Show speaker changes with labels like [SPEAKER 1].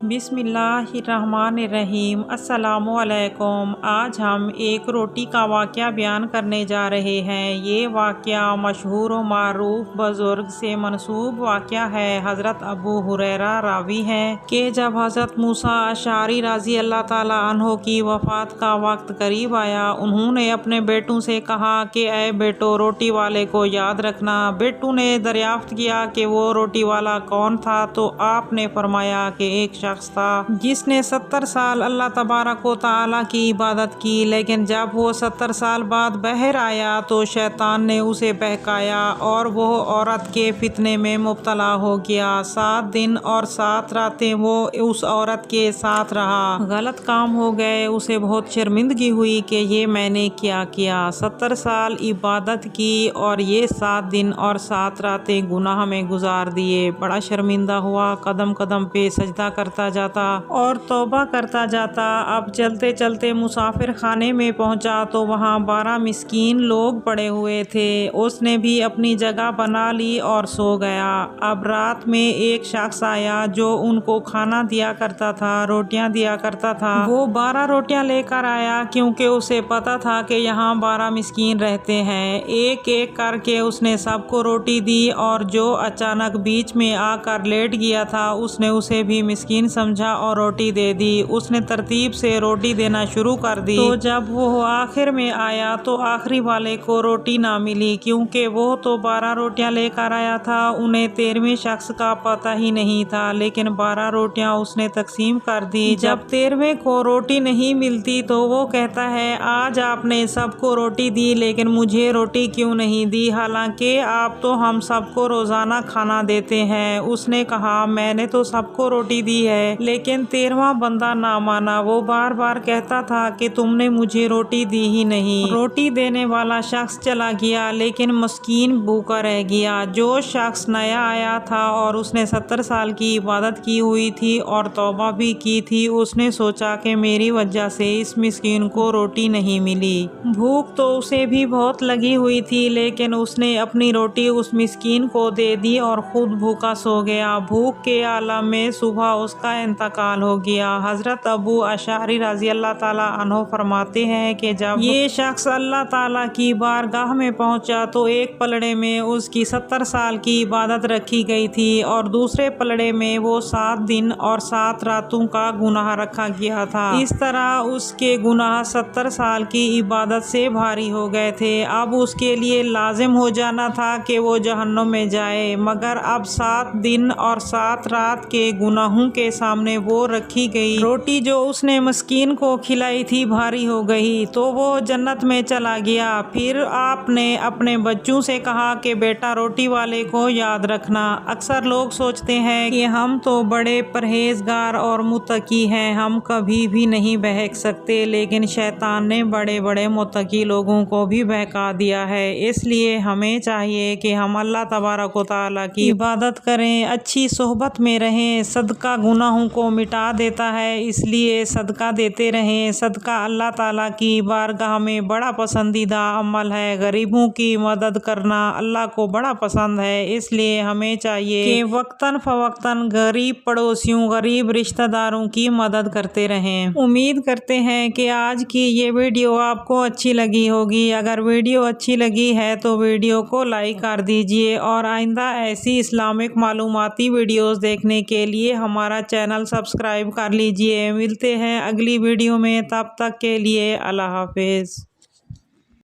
[SPEAKER 1] बिस्मिल्लाहिर्रहमानिर्रहीम। अस्सलामुअलैकुम। आज हम एक रोटी का वाक़या बयान करने जा रहे हैं। ये वाक़या मशहूर व मारूफ बुज़ुर्ग से मनसूब वाक़या है। हज़रत अबू हुरैरा रावी हैं कि जब हज़रत मूसा अशअरी रज़ी अल्लाह ताला अन्हो की वफ़ात का वक्त करीब आया, उन्होंने अपने बेटों से कहा कि ए बेटो, रोटी वाले को याद रखना। बेटों ने दरियाफ्त किया कि वो रोटी वाला कौन था, तो आपने फरमाया कि एक शख्स था जिसने 70 साल अल्लाह तबारक व तआला की इबादत की, लेकिन जब वो 70 साल बाद बाहर आया तो शैतान ने उसे बहकाया और वो औरत के फितने में मुब्तला हो गया। 7 दिन और 7 रातें वो उस औरत के साथ रहा। गलत काम हो गए। उसे बहुत शर्मिंदगी हुई कि ये मैंने क्या किया। 70 साल इबादत की और ये 7 दिन और 7 रातें गुनाह में गुजार दिए। बड़ा शर्मिंदा हुआ। कदम कदम पे सजदा करता जाता और तौबा करता जाता। अब चलते चलते मुसाफिर खाने में पहुंचा तो वहां 12 मिस्कीन लोग पड़े हुए थे। उसने भी अपनी जगह बना ली और सो गया। अब रात में एक शख्स आया जो उनको खाना दिया करता था, रोटियां दिया करता था। वो 12 रोटियां लेकर आया क्योंकि उसे पता था कि यहाँ 12 मिस्कीन रहते हैं। एक एक करके उसने सबको रोटी दी और जो अचानक बीच में आकर लेट गया था उसने उसे भी मिस्कीन समझा और रोटी दे दी। उसने तरतीब से रोटी देना शुरू कर दी। तो जब वो आखिर में आया तो आखिरी वाले को रोटी ना मिली क्योंकि वो तो 12 रोटियां लेकर आया था। उन्हें 13वें शख्स का पता ही नहीं था, लेकिन 12 रोटियां उसने तकसीम कर दी। जब 13वें को रोटी नहीं मिलती तो वो कहता है, आज आपने सबको रोटी दी लेकिन मुझे रोटी क्यों नहीं दी, हालांकि आप तो हम सबको रोजाना खाना देते हैं। उसने कहा, मैंने तो सबको रोटी दी है, लेकिन 13वां बंदा ना माना। वो बार बार कहता था कि तुमने मुझे रोटी दी ही नहीं। रोटी देने वाला शख्स चला गया लेकिन मस्कीन भूखा रह गया। जो शख्स नया आया था और उसने 70 साल की इबादत की हुई थी और तौबा भी की थी, उसने सोचा कि मेरी वजह से इस मिस्कीन को रोटी नहीं मिली। भूख तो उसे भी बहुत लगी हुई थी, लेकिन उसने अपनी रोटी उस मिस्कीन को दे दी और खुद भूखा सो गया। भूख के आलम में सुबह उसका इंतकाल हो गया। हज़रत अबू अशअरी रज़ी अल्लाह ताला अन्हो फरमाते हैं कि जब ये शख्स अल्लाह ताला की बारगाह में पहुंचा तो एक पलड़े में उसकी 70 साल की इबादत रखी गई थी और दूसरे पलड़े में वो 7 दिन और 7 रातों का गुनाह रखा गया था। इस तरह उसके गुनाह 70 साल की इबादत से भारी हो गए थे। अब उसके लिए लाजिम हो जाना था कि वो जहन्नुम में जाए, मगर अब 7 दिन और 7 रात के गुनाहों के सामने वो रखी गई रोटी जो उसने मस्कीन को खिलाई थी भारी हो गई, तो वो जन्नत में चला गया। फिर आपने अपने बच्चों से कहा कि बेटा, रोटी वाले को याद रखना। अक्सर लोग सोचते हैं कि हम तो बड़े परहेजगार और मुत्तकी हैं, हम कभी भी नहीं बहक सकते, लेकिन शैतान ने बड़े बड़े मुत्तकी लोगों को भी बहका दिया है। इसलिए हमें चाहिए कि हम अल्लाह तबारक व तआला की इबादत करें, अच्छी सोहबत में रहें। सदका गुनाहों को मिटा देता है, इसलिए सदका देते रहें। सदका अल्लाह ताला की बारगाह में बड़ा पसंदीदा अमल है। गरीबों की मदद करना अल्लाह को बड़ा पसंद है, इसलिए हमें चाहिए कि वक्तन फवक्तन गरीब पड़ोसियों, गरीब रिश्तेदारों की मदद करते रहें। उम्मीद करते हैं कि आज की ये वीडियो आपको अच्छी लगी होगी। अगर वीडियो अच्छी लगी है तो वीडियो को लाइक कर दीजिए और आइंदा ऐसी इस्लामिक मालूमाती वीडियोस देखने के लिए हमारा चैनल सब्सक्राइब कर लीजिए। मिलते हैं अगली वीडियो में, तब तक के लिए अल्लाह हाफिज़।